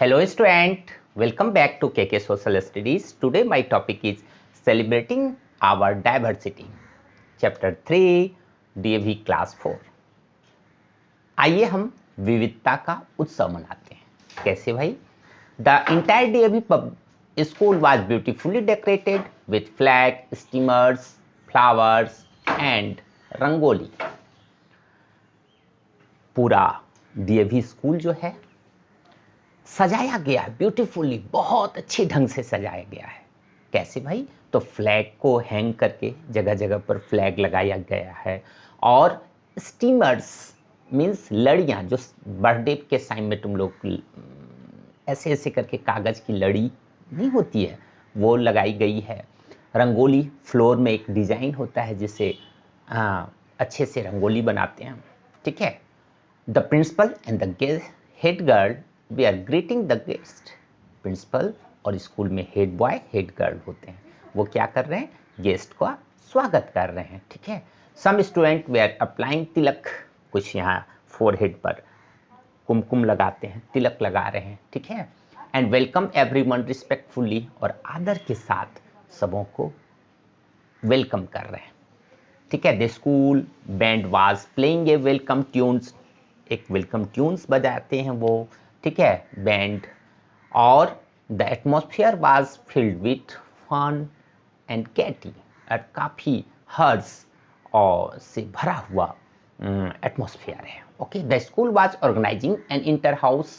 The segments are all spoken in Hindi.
Hello student, welcome back to KK Social Studies. Today my topic is celebrating our diversity. Chapter 3 DAV Class 4. आइए हम विविधता का उत्सव मनाते हैं। कैसे भाई? The entire DAV school was beautifully decorated with flag, streamers, flowers and rangoli. पूरा DAV स्कूल जो है सजाया गया है ब्यूटीफुली, बहुत अच्छे ढंग से सजाया गया है। कैसे भाई? तो फ्लैग को हैंग करके जगह जगह पर फ्लैग लगाया गया है और स्टीमर्स मीन्स लड़ियाँ, जो बर्थडे के टाइम में तुम लोग ऐसे ऐसे करके कागज की लड़ी नहीं होती है, वो लगाई गई है। रंगोली, फ्लोर में एक डिजाइन होता है जिसे अच्छे से रंगोली बनाते हैं। ठीक है। The principal and the head girl we are greeting the guest. Principal और स्कूल में हेड बॉय हेड गर्ल होते हैं, वो क्या कर रहे हैं? गेस्ट का स्वागत कर रहे हैं। ठीक है। Some student we are applying tilak, कुछ यहाँ फोरहेड पर कुमकुम लगाते हैं, तिलक लगा रहे हैं। ठीक है। एंड वेलकम एवरीवन रिस्पेक्टफुली, और आदर के साथ सबों को वेलकम कर रहे हैं। ठीक है। The school band was playing a welcome tunes, एक वेलकम ट्यून्स बजाते हैं वो। ठीक है, बैंड। और the atmosphere was filled with fun and gaiety, और काफ़ी हर्ष और से भरा हुआ एटमॉस्फेयर है। Okay. The school was organising an inter house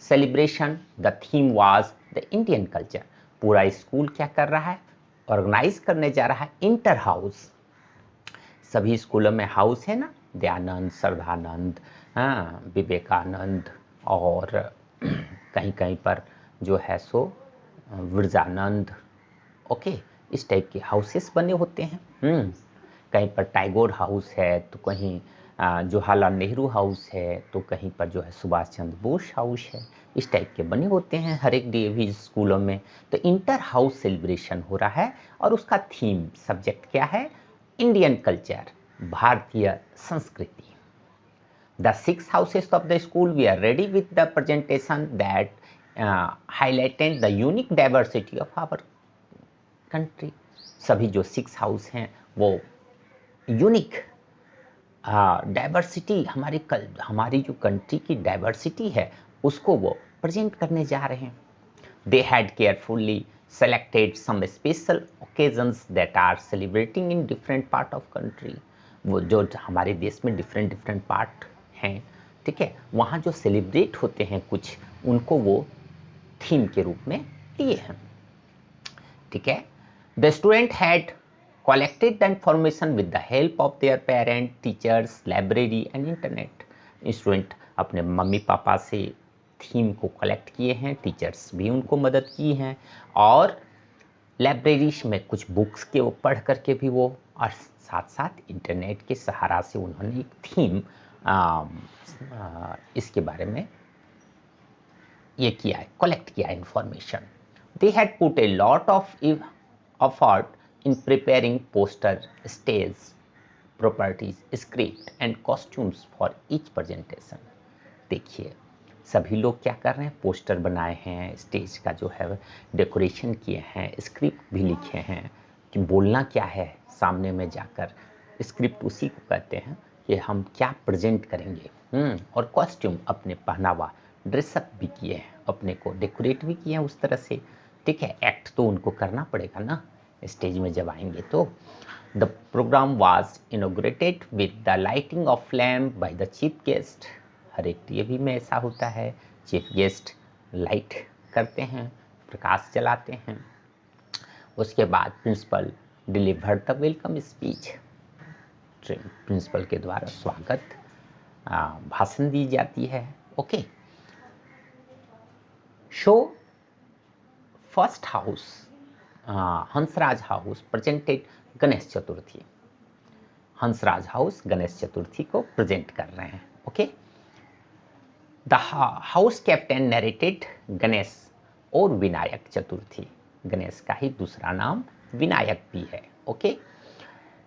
celebration, the theme was the Indian culture. पूरा स्कूल क्या कर रहा है? ऑर्गेनाइज करने जा रहा है इंटर हाउस। सभी स्कूलों में हाउस है ना, दयानंद, श्रद्धानंद, विवेकानंद, और कहीं कहीं पर जो है सो विरजानंद। ओके, इस टाइप के हाउसेस बने होते हैं। कहीं पर टैगोर हाउस है, तो कहीं जवाहरलाल नेहरू हाउस है, तो कहीं पर जो है सुभाष चंद्र बोस हाउस है। इस टाइप के बने होते हैं हर एक DAV स्कूलों में। तो इंटर हाउस सेलिब्रेशन हो रहा है और उसका थीम, सब्जेक्ट क्या है? इंडियन कल्चर, भारतीय संस्कृति। The 6 houses of the school were ready with the presentation that highlighted the unique diversity of our country. सभी जो 6 हाउस हैं वो यूनिक डाइवर्सिटी, हमारी जो कंट्री की डाइवर्सिटी है उसको वो प्रेजेंट करने जा रहे हैं। They had carefully selected some special occasions that are celebrating in different part of country. वो जो हमारे देश में डिफरेंट पार्ट हैं, ठीक है, वहाँ जो सेलिब्रेट होते हैं कुछ, उनको वो थीम के रूप में लिए हैं। ठीक है। The student had collected the information with the help of their parent, teachers, library and internet. Student अपने मम्मी पापा से थीम को कलेक्ट किए हैं, टीचर्स भी उनको मदद की हैं, और लाइब्रेरी में कुछ बुक्स के वो पढ़ करके भी वो, और साथ साथ इंटरनेट के सहारा से उन्होंने एक थीम इसके बारे में ये किया है, कलेक्ट किया information. They had put a lot of effort in preparing poster, stage properties, script and costumes for each presentation. देखिए सभी लोग क्या कर रहे हैं? पोस्टर बनाए हैं, स्टेज का जो है डेकोरेशन किए हैं, स्क्रिप्ट भी लिखे हैं कि बोलना क्या है सामने में जाकर। स्क्रिप्ट उसी को कहते हैं कि हम क्या प्रेजेंट करेंगे। और कॉस्ट्यूम, अपने पहनावा, ड्रेसअप भी किए हैं, अपने को डेकोरेट भी किए हैं उस तरह से। ठीक है, एक्ट तो उनको करना पड़ेगा ना स्टेज में जब आएंगे तो। The program was inaugurated with the lighting of flame by the chief guest. हर एक DAV में ऐसा होता है, चीफ गेस्ट लाइट करते हैं, प्रकाश जलाते हैं। उसके बाद principal deliver the welcome speech, principal के द्वारा स्वागत भाषण दी जाती है। Okay. Show first house, Hansraj house presented Ganesh Chaturthi. Hansraj house Ganesh Chaturthi को प्रेजेंट कर रहे हैं। Okay. The house captain narrated Ganesh और विनायक चतुर्थी। गणेश का ही दूसरा नाम विनायक भी है। Okay.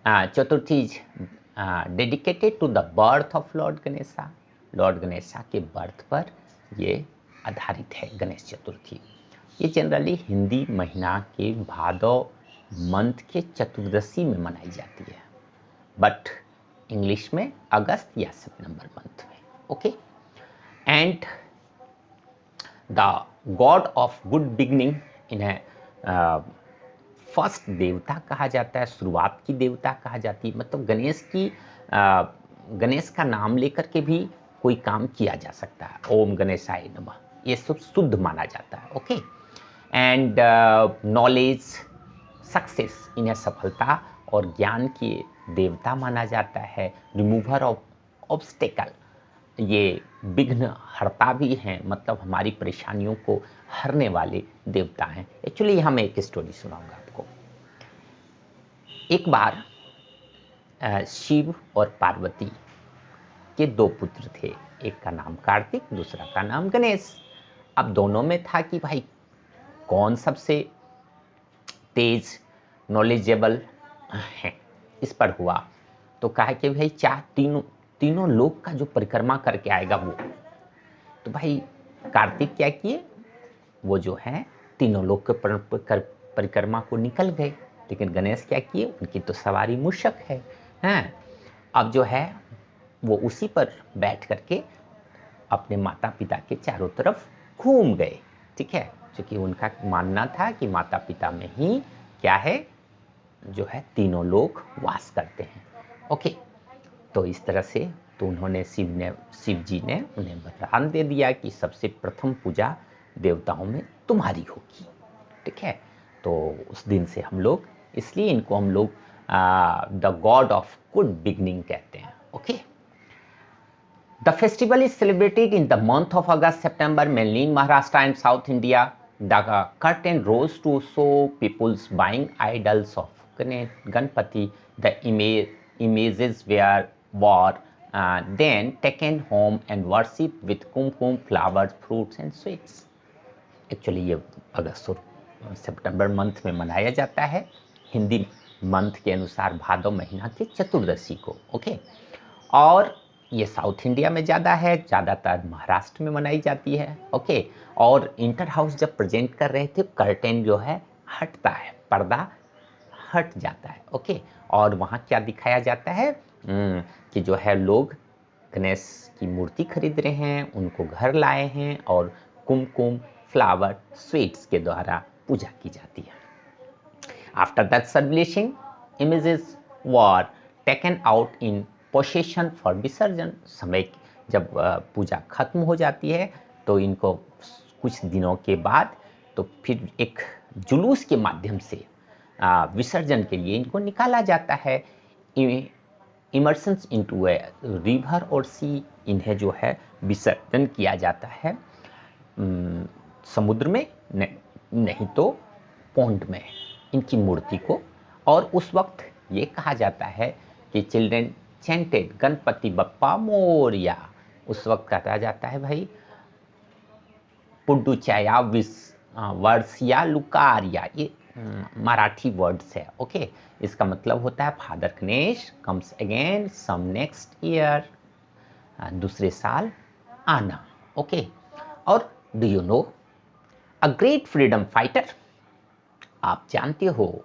Chaturthi dedicated to the birth of lord Ganesha. Lord Ganesha के बर्थ पर ये आधारित है गणेश चतुर्थी। ये जनरली हिंदी महीना के भादव मंथ के चतुर्दशी में मनाई जाती है, बट इंग्लिश में अगस्त या सितंबर मंथ में। Okay, and the God of good beginning, इन्हें फर्स्ट देवता कहा जाता है, शुरुआत की देवता कहा जाती है। मतलब गणेश का नाम लेकर के भी कोई काम किया जा सकता है। ओम गणेशाय नमः, ये सब शुद्ध माना जाता है। ओके, एंड नॉलेज, सक्सेस, इन्हें सफलता और ज्ञान के देवता माना जाता है। रिमूवर ऑफ ऑब्स्टेकल, ये विघ्न हरता भी हैं, मतलब हमारी परेशानियों को हरने वाले देवता हैं। एक्चुअली यहाँ मैं एक स्टोरी सुनाऊंगा आपको। एक बार शिव और पार्वती के दो पुत्र थे, एक का नाम कार्तिक, दूसरा का नाम गणेश। अब दोनों में था कि भाई कौन सबसे तेज नॉलेजेबल है, इस पर हुआ। तो कहा कि भाई तीनों लोक का जो परिक्रमा करके आएगा वो। तो भाई कार्तिक क्या किए, वो जो है तीनों लोक के परिक्रमा को निकल गए, लेकिन गणेश क्या किए, उनकी तो सवारी मूषक है। अब जो है वो उसी पर बैठ करके अपने माता पिता के चारों तरफ घूम गए। ठीक है, क्योंकि उनका मानना था कि माता पिता में ही क्या है, जो है तीनों लोग वास करते हैं। ओके, तो इस तरह से तो उन्होंने शिव जी ने उन्हें वरदान दे दिया कि सबसे प्रथम पूजा देवताओं में तुम्हारी होगी। ठीक है, तो उस दिन से हम लोग, इसलिए इनको हम लोग the God of good beginning कहते हैं। Okay, the festival is celebrated in the month of August, September, mainly in Maharashtra and South India. The curtain rose to show people's buying idols of Ganpati. The images were then taken home and worshipped with kumkum, flowers, fruits and sweets. Actually ये अगस्त और सितंबर मंथ में मनाया जाता है, हिंदी मंथ के अनुसार भादव महीना के चतुर्दशी को। ओके, और ये साउथ इंडिया में ज़्यादा है, ज़्यादातर महाराष्ट्र में मनाई जाती है। ओके, और इंटर हाउस जब प्रेजेंट कर रहे थे, कर्टेन जो है हटता है, पर्दा हट जाता है। ओके, और वहाँ क्या दिखाया जाता है कि जो है लोग गणेश की मूर्ति खरीद रहे हैं, उनको घर लाए हैं और कुमकुम, फ्लावर, स्वीट्स के द्वारा पूजा की जाती है। After that celebration, images were taken out in possession for विसर्जन। समय जब पूजा खत्म हो जाती है तो इनको कुछ दिनों के बाद तो फिर एक जुलूस के माध्यम से विसर्जन के लिए इनको निकाला जाता है। इमर्शंस इनटू ए रिवर और सी, इन्हें जो है विसर्जन किया जाता है समुद्र में, नहीं तो पौंड में इनकी मूर्ति को। और उस वक्त ये कहा जाता है कि चिल्ड्रेन चैंटेड गणपति बप्पा मोरिया। उस वक्त कहा जाता है भाई पुडुचया वर्षिया लुकारिया, ये मराठी वर्ड्स है। ओके, इसका मतलब होता है father Ganesh comes again some next year, दूसरे साल आना। ओके, और do you know a great freedom fighter, आप जानते हो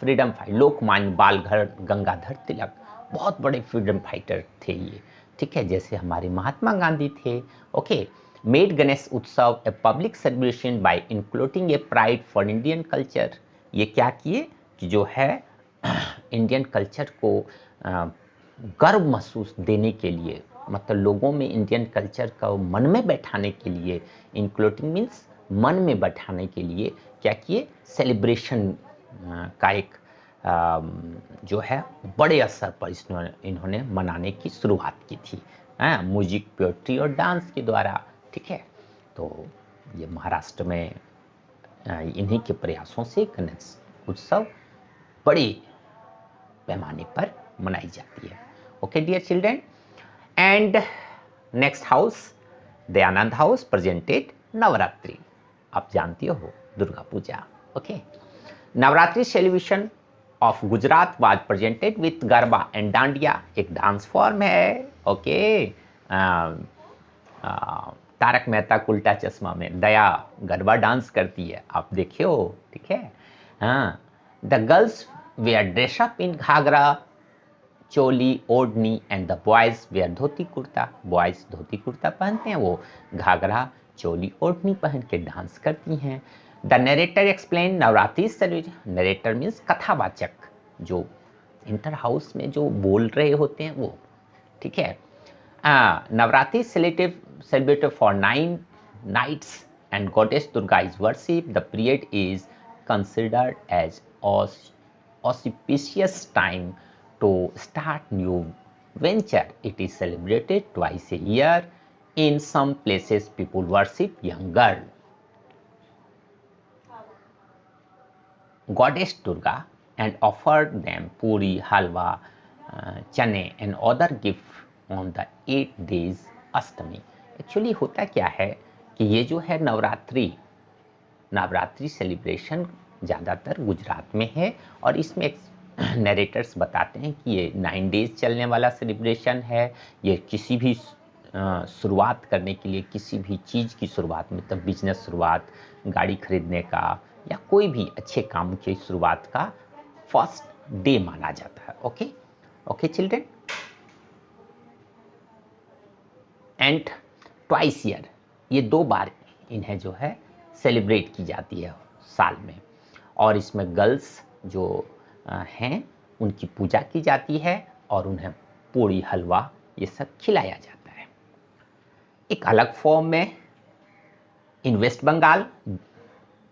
लोकमान्य बाल गंगाधर तिलक बहुत बड़े फ्रीडम फाइटर थे ये। ठीक है, जैसे हमारे महात्मा गांधी थे। ओके, मेड गणेश उत्सव a public celebration bye including A pride for Indian culture. ये क्या किए कि जो है इंडियन कल्चर को गर्व महसूस देने के लिए, मतलब लोगों में इंडियन कल्चर का मन में बैठाने के लिए, इंक्लूडिंग मीन्स मन में बैठाने के लिए क्या किए, सेलिब्रेशन का एक जो है बड़े असर पर इन्होंने मनाने की शुरुआत की थी, म्यूजिक, पोएट्री और डांस के द्वारा। ठीक है, तो ये महाराष्ट्र में इन्हीं के प्रयासों से गणेश उत्सव बड़े पैमाने पर मनाई जाती है। Okay dear children, and next house Dayanand house presented Navratri. आप जानती हो Durga Puja. Okay, Navratri celebration of Gujarat was presented with garba and dandiya, एक डांस फॉर्म है। ओके, तारक मेहता का उल्टा चश्मा में दया गरबा डांस करती है, आप देखे हो, ठीक है। हाँ, the girls wear dress up in ghagra choli odhni and the boys wear dhoti kurta, boys dhoti kurta पहनते हैं, वो घाघरा चोली ओढ़नी पहन के डांस करती हैं। The narrator explain Navratri celebration, narrator means कथावाचक, जो इंटर हाउस में जो बोल रहे होते हैं वो, ठीक है। Navratri celebrated for 9 nights and goddess Durga is worshipped. The period is considered as auspicious time to start new venture. It is celebrated twice a year. In some places people worship young girl goddess Durga and offer them puri, halwa, chane and other gift on the 8 days Ashtami. Actually होता क्या है कि ये जो है नवरात्रि सेलिब्रेशन ज़्यादातर गुजरात में है, और इसमें नरेटर्स बताते हैं कि ये 9 डेज चलने वाला सेलिब्रेशन है। ये किसी भी शुरुआत करने के लिए, किसी भी चीज़ की शुरुआत, मतलब बिजनेस शुरुआत, गाड़ी खरीदने का या कोई भी अच्छे काम की शुरुआत का फर्स्ट डे माना जाता है। Okay okay children. And twice year, ये 2 बार इन्हें जो है सेलिब्रेट की जाती है साल में, और इसमें गर्ल्स जो हैं उनकी पूजा की जाती है और उन्हें पूड़ी हलवा ये सब खिलाया जाता है। एक अलग फॉर्म में इन वेस्ट बंगाल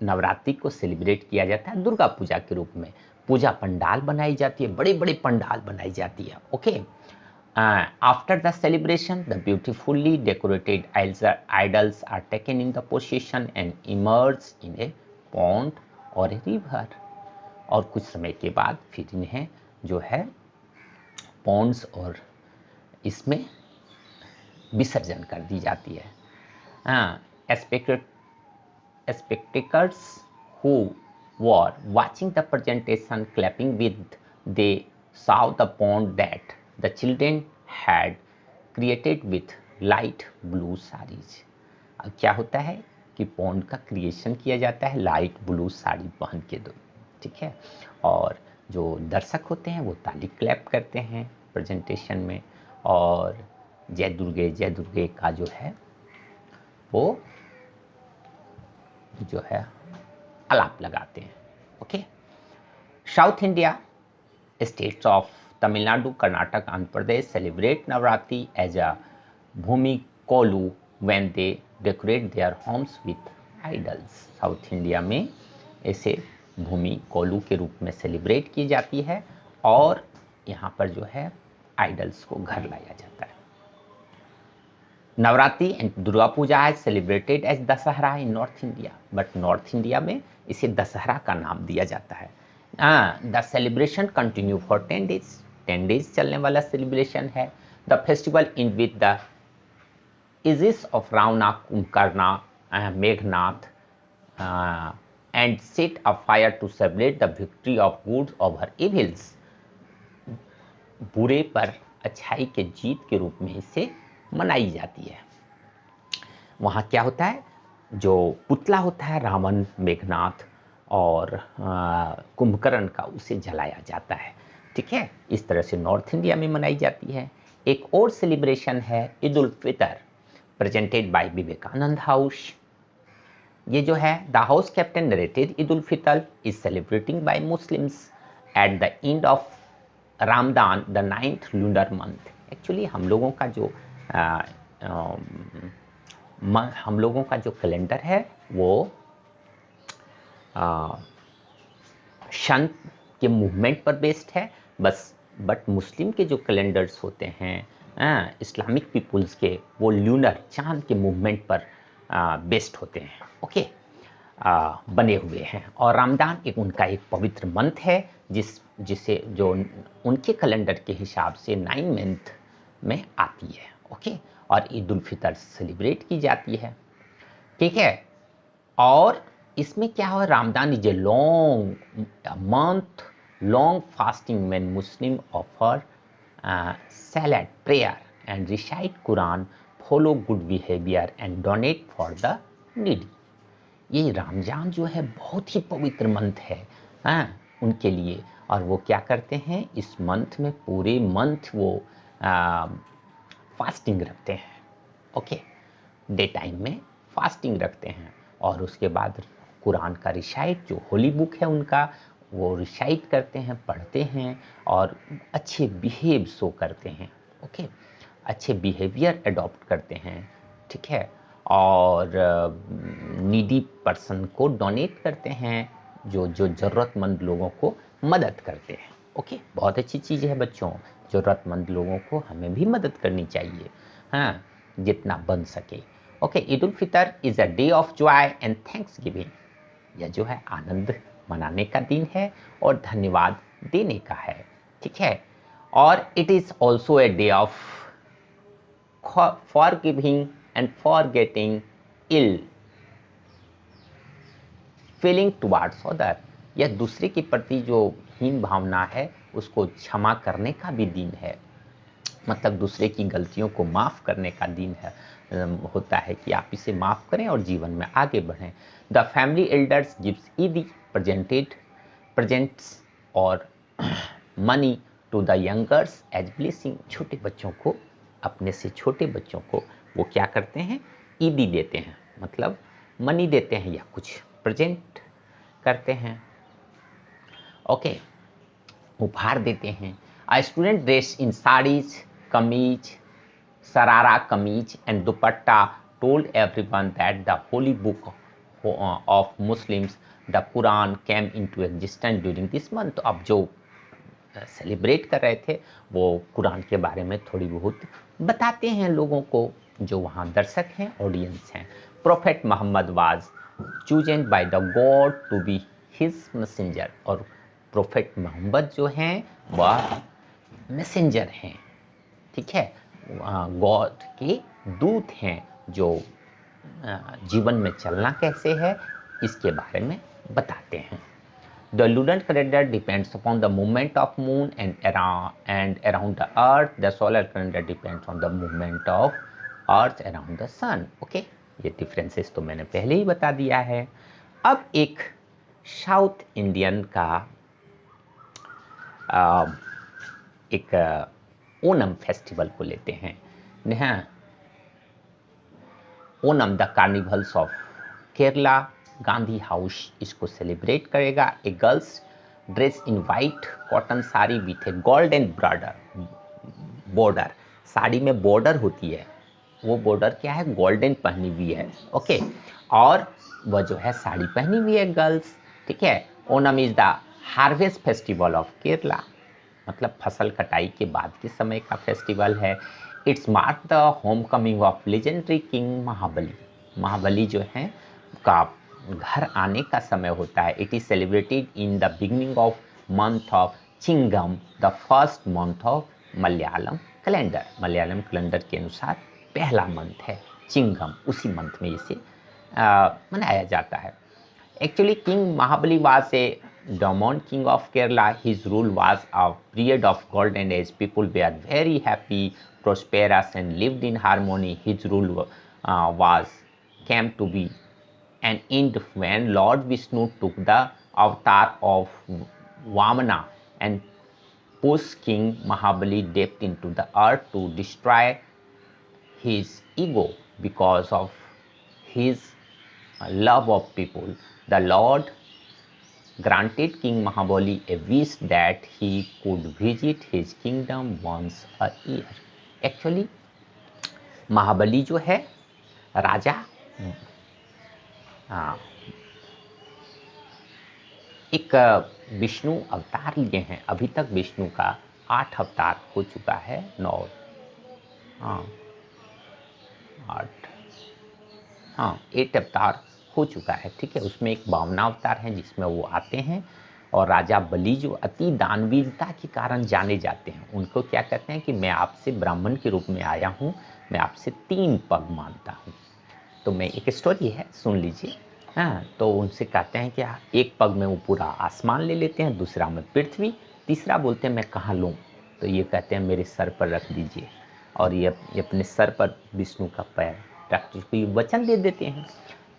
नवरात्रि को सेलिब्रेट किया जाता है दुर्गा पूजा के रूप में। पूजा पंडाल बनाई जाती है, बड़े बड़े पंडाल बनाई जाती है। Okay, after the celebration the beautifully decorated idols are taken in the procession and emerge in a pond or a river। और कुछ समय के बाद फिर इन्हें जो है पॉन्ड्स और इसमें विसर्जन कर दी जाती है। spectators who were watching the presentation clapping with they saw the pond that the children had created with light blue sarees। अब क्या होता है कि पॉन्ड का क्रिएशन किया जाता है लाइट ब्लू साड़ी पहन के, दो, ठीक है। और जो दर्शक होते हैं वो ताली क्लैप करते हैं प्रेजेंटेशन में, और जय दुर्गे का जो है वो जो है अलाप लगाते हैं। Okay, south India states of Tamil Nadu, Karnataka, Andhra Pradesh celebrate Navratri as a Bhoomi Kolu when they decorate their homes with idols. South India में ऐसे भूमि कोलू के रूप में सेलिब्रेट की जाती है, और यहाँ पर जो है आइडल्स को घर लाया जाता है। Navratri and Durga Puja is celebrated as Dussehra in north India, but north India में इसे दशहरा का नाम दिया जाता है। The celebration continue for 10 days, 10 days चलने वाला सेलिब्रेशन है। The festival in with the effigies of Ravana, Kumbhakarna, Meghnath and set a fire to celebrate the victory of good over evils. बुरे पर अच्छाई के जीत के रूप में इसे मनाई जाती है। वहाँ क्या होता है, जो पुतला होता है रावण, मेघनाथ और कुंभकर्ण का, उसे जलाया जाता है, ठीक है। इस तरह से नॉर्थ इंडिया में मनाई जाती है। एक और सेलिब्रेशन है Eid ul Fitr, presented by Vivekanand house. ये जो है the house captain narrated Eid ul Fitr is celebrating by Muslims at the end of Ramzan the 9th lunar month. Actually हम लोगों का जो कैलेंडर है वो सन के मूवमेंट पर बेस्ड है, बट मुस्लिम के जो कैलेंडर्स होते हैं इस्लामिक पीपुल्स के, वो ल्यूनर चांद के मूवमेंट पर बेस्ड होते हैं। ओके, बने हुए हैं। और रमजान उनका एक पवित्र मंथ है जिसे जो उनके कैलेंडर के हिसाब से 9 मंथ में आती है। ओके, और ईद उल फितर सेलिब्रेट की जाती है, ठीक है। और इसमें क्या हो, Ramzan is a month long fasting when Muslim offer salat prayer and recite Quran follow good behaviour and donate for the needy. ये रमजान जो है बहुत ही पवित्र मंथ है, हाँ, उनके लिए। और वो क्या करते हैं इस मंथ में, पूरे मंथ वो फास्टिंग रखते हैं। ओके, डे टाइम में फास्टिंग रखते हैं और उसके बाद कुरान का रिसाइट, जो होली बुक है उनका, वो रिसाइट करते हैं, पढ़ते हैं और अच्छे बिहेव शो करते हैं। ओके, अच्छे बिहेवियर अडॉप्ट करते हैं, ठीक है। और नीडी पर्सन को डोनेट करते हैं, जो ज़रूरतमंद लोगों को मदद करते हैं। ओके, बहुत अच्छी चीज़ है बच्चों, ज़रूरतमंद लोगों को हमें भी मदद करनी चाहिए, हाँ, जितना बन सके। Okay, Eid ul Fitr is a day of Joy and thanks giving. यह जो है आनंद मनाने का दिन है और धन्यवाद देने का है, ठीक है। और it is also a day of forgiving and forgetting ill feeling towards other। यह दूसरे के प्रति जो हीन भावना है उसको क्षमा करने का भी दिन है, मतलब दूसरे की गलतियों को माफ़ करने का दिन है, होता है कि आप इसे माफ़ करें और जीवन में आगे बढ़ें। The family elders gives eidi presents और money to the youngers as blessing. छोटे बच्चों को, अपने से छोटे बच्चों को वो क्या करते हैं, ईदी देते हैं, मतलब मनी देते हैं या कुछ प्रेजेंट करते हैं। ओके, उपहार देते हैं। A student dressed in sarees, kameez, sarara kameez and dupatta told everyone that the holy book of Muslims, the Quran, came into existence during this month। अब जो सेलिब्रेट कर रहे थे वो कुरान के बारे में थोड़ी बहुत बताते हैं लोगों को, जो वहाँ दर्शक हैं, ऑडियंस हैं। Prophet Mohammad was chosen by the god to be his messenger. और प्रोफेट मोहम्मद जो हैं वह मैसेंजर हैं, ठीक है, गॉड के दूत हैं, जो जीवन में चलना कैसे है इसके बारे में बताते हैं। The lunar calendar depends upon the movement of moon and around the earth. The solar calendar depends on the movement of earth around the sun। Okay, ये डिफरेंसेस तो मैंने पहले ही बता दिया है। अब एक साउथ इंडियन का एक ओनम फेस्टिवल को लेते हैं। हाँ, Onam the carnivals of Kerala, Gandhi house इसको सेलिब्रेट करेगा। A girls dress in white cotton sari with a golden border. Sari में बॉर्डर होती है, वो बॉर्डर क्या है, गोल्डन पहनी हुई है। ओके, और वह जो है साड़ी पहनी हुई है गर्ल्स, ठीक है। Onam is the harvest festival of Kerala, मतलब फसल कटाई के बाद के समय का फेस्टिवल है। It's mark the home coming of legendary king Mahabali. Mahabali जो है का घर आने का समय होता है। It is celebrated in the beginning of month of Chingam, the first month of Malayalam calendar. Malayalam calendar के अनुसार पहला मंथ है चिंगम, उसी मंथ में इसे मनाया जाता है। Actually, King Mahabali was a dominant king of Kerala. His rule was a period of golden age. People were very happy, prosperous, and lived in harmony. His rule came to be an end when Lord Vishnu took the avatar of Vamana and pushed King Mahabali deep into the earth to destroy his ego. Because of his love of people, the Lord granted King Mahabali a wish that he could visit his kingdom once a year। Actually, महाबली जो है राजा एक विष्णु अवतार लिए हैं। अभी तक विष्णु का 8 अवतार हो चुका है, 9 8 अवतार हो चुका है, ठीक है। उसमें एक 52 अवतार हैं जिसमें वो आते हैं। और राजा बलि जो अति दानवीरता के कारण जाने जाते हैं, उनको क्या कहते हैं कि मैं आपसे ब्राह्मण के रूप में आया हूँ, मैं आपसे 3 पग मांगता हूँ। तो मैं एक स्टोरी है, सुन लीजिए। हाँ, तो उनसे कहते हैं कि एक पग में वो पूरा आसमान ले लेते हैं, दूसरा में पृथ्वी, तीसरा बोलते हैं मैं कहाँ लूँ। तो ये कहते हैं मेरे सर पर रख दीजिए। और ये अपने सर पर विष्णु का पैर रखते हुए वचन दे देते हैं।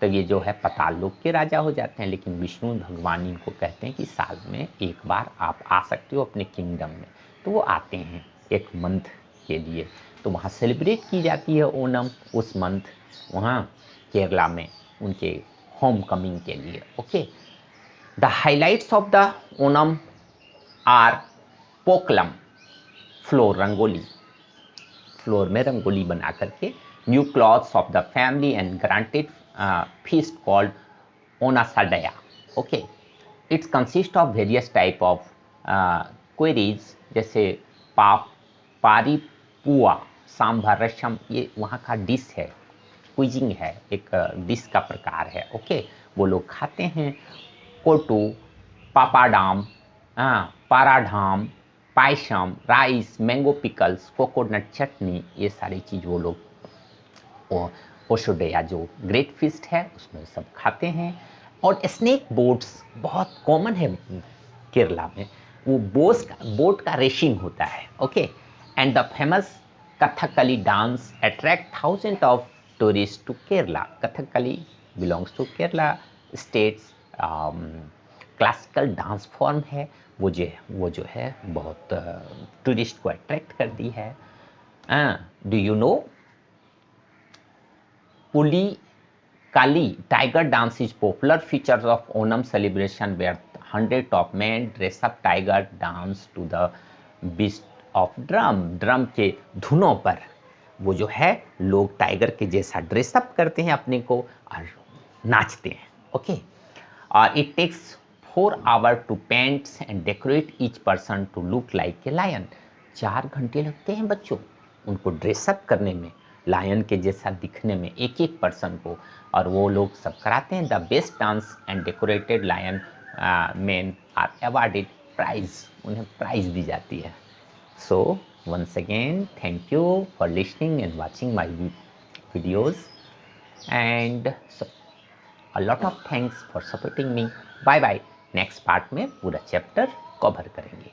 तो ये जो है पाताल लोक के राजा हो जाते हैं, लेकिन विष्णु भगवान इनको कहते हैं कि साल में एक बार आप आ सकते हो अपने किंगडम में। तो वो आते हैं एक मंथ के लिए, तो वहाँ सेलिब्रेट की जाती है ओणम उस मंथ, वहाँ केरला में उनके होम कमिंग के लिए। Okay, the highlights of the Onam are pookalam, floor rangoli, floor में रंगोली बना करके, new clothes of the family and granted feast called Onasadaya. Okay, it consists of various type of queries जैसे पारी पुआ, सांभर, रसम, ये वहाँ का डिश है, क्विजिंग है, एक डिश का प्रकार है। ओके, वो लोग खाते हैं। कोटू, पापाडाम, पाराढाम, payasam, rice, mango pickles, coconut chutney, ये सारी चीज़ वो लोग ओशोडेया जो ग्रेट फीस्ट है उसमें सब खाते हैं। और स्नेक बोट्स बहुत कॉमन है केरला में, वो बोट का रेसिंग होता है। Okay, and the famous Kathakali dance attract thousand of tourist to Kerala. Kathakali belongs to Kerala states classical dance form है, वो जो है बहुत टूरिस्ट को अट्रैक्ट करती है। Do you know Pulikali tiger dance is popular features of Onam celebration where hundreds of men dress up tiger dance to the beat of drum. Drum के धुनों पर वो जो है लोग टाइगर के जैसा ड्रेसअप करते हैं अपने को और नाचते हैं। ओके, और it takes 4 hours to paint and decorate each person to look like a lion. 4 घंटे लगते हैं बच्चों उनको ड्रेसअप करने में, लायन के जैसा दिखने में एक एक पर्सन को, और वो लोग सब कराते हैं। The best dance and decorated lion man are awarded prize, उन्हें प्राइज दी जाती है। So once again thank you for listening and watching my videos and a lot of thanks for supporting me. Bye bye, next part में पूरा चैप्टर कवर करेंगे।